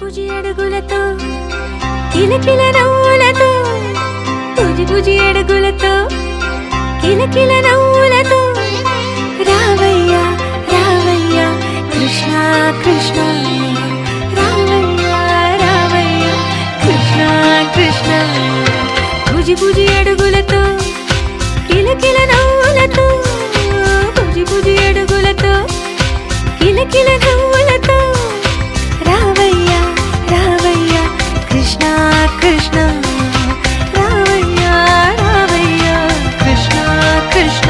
బుజి అడుగులతో కిలకిల నవ్వులతో బుజి అడుగులతో కిలకిల నవ్వులతో రావయ్యా రావయ్యా కృష్ణ కృష్ణ రావయ్యా రావయ్యా కృష్ణ కృష్ణ బుజి అడుగులతో కిలకిల నవ్వులతో బుజి అడుగులతో కిలకిల నవ్వులతో రావయ్యా రావయ్యా కృష్ణ కృష్ణ రావయ్యా రావయ్యా కృష్ణ కృష్ణ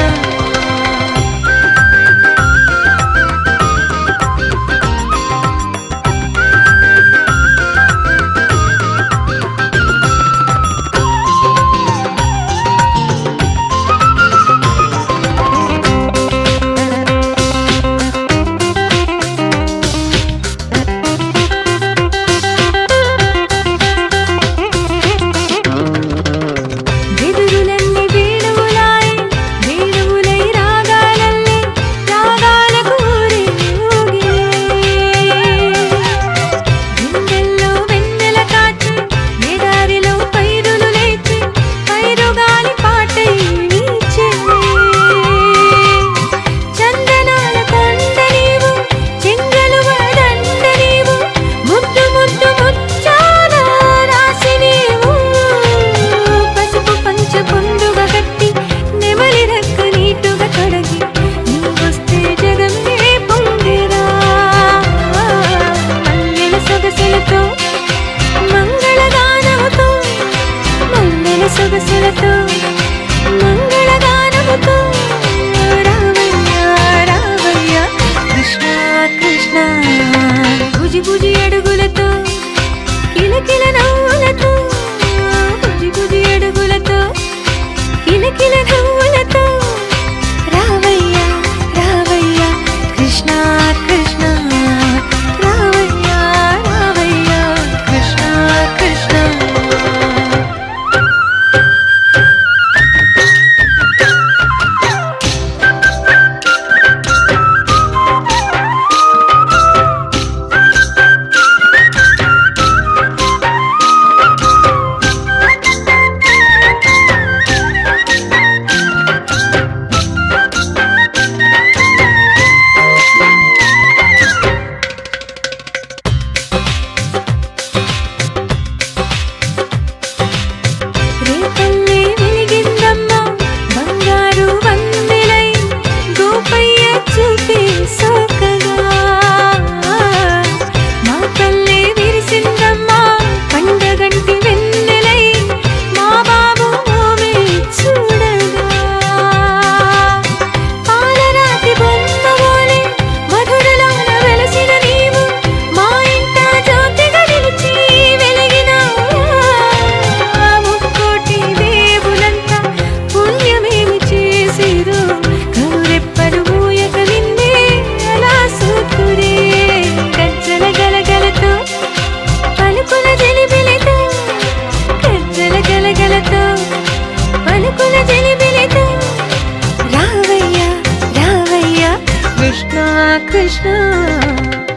కృష్ణ కృష్ణ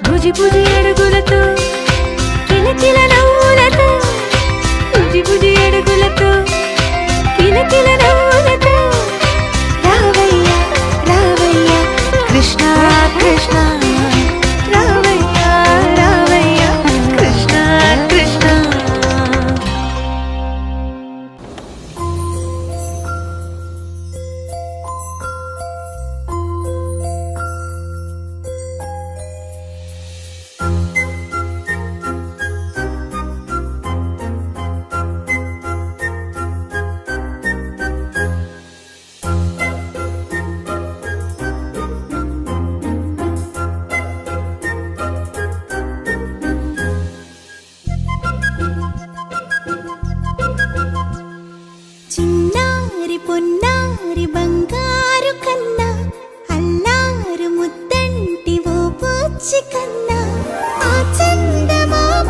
బుజి బుజి అడుగులతో కిలకిల నవ్వులతో బుజి బుజి అడుగులతో కిలకిల నవ్వులతో రావయ్య రావయ్య కృష్ణ కృష్ణ రావయ్య రావయ్య కృష్ణ కృష్ణ. చిన్నారి పొన్నారి బంగారు కన్నా అల్లారు ముద్దంటి ఓ బుజ్జి కన్నా ఆ చందమామ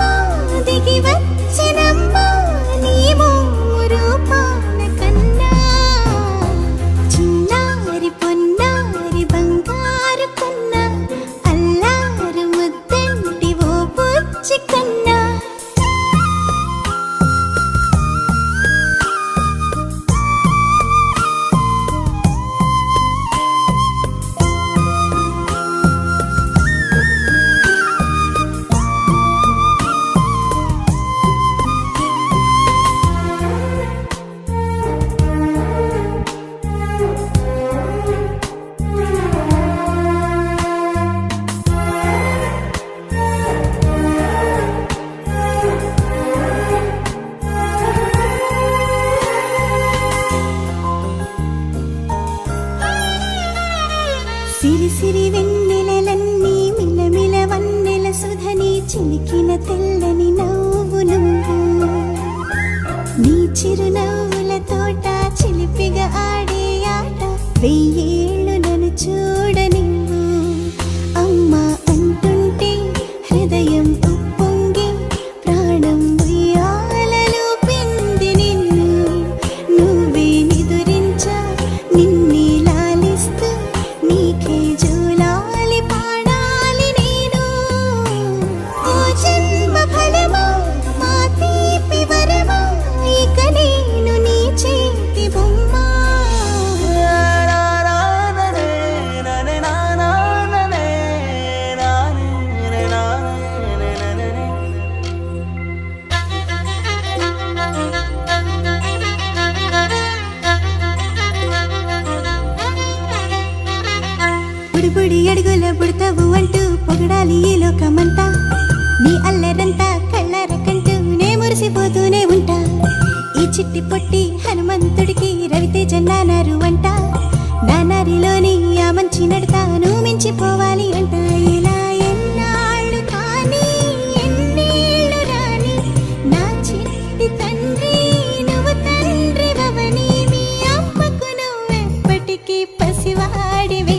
దిగి వచ్చినమ్మా నీ మోము రూపాన కన్నా. చిన్నారి పొన్నారి బంగారు కన్నా అల్లారు ముద్దంటి ఓ బుజ్జి కన్నా. సిరి సిరి వెన్నెలలన్నీ మిలమిల వన్నెల సుధని చిలికిన తెల్లని నవ్వు నువ్వు. నీ చిరునవ్వుల తోట చిలిపిగా ఆడే ఆట వెయ్యేళ్ళు నన్ను చూడ నువ్వు. అమ్మా అంటుంటే హృదయం ఉప్పొంగి ప్రాణం ఉయ్యాలలో పిండి నిన్ను. నువ్వే నిదురించా నిన్నే లాలిస్తూ నీకే జోలాలి పాడాలి నేను. ఓ జన్మ ఫలమా మా తీపి వరమా ఇక నేను నీ చేతి బొమ్మ. బుడిబుడి అడుగుల బుడతావు అంటూ పొగడాలి ఈ లోకమంతా. నీ అల్లరంతా కళ్ళరకంటూ నే మురిసిపోతూనే ఉంటా. ఈ చిట్టి పొట్టి హనుమంతుడికి రవితేజ నానారు అంట. నానారిలోని ఆ మంచి నడతాను మించిపోవాలి అంట. ఇలా ఎన్నాళ్ళు కానీ ఎన్నేళ్ళు రాని నా చిట్టి తండ్రి నువ్వు తండ్రి వవని. మీ అమ్మకు నువ్వెప్పటికీ పసివాడివి.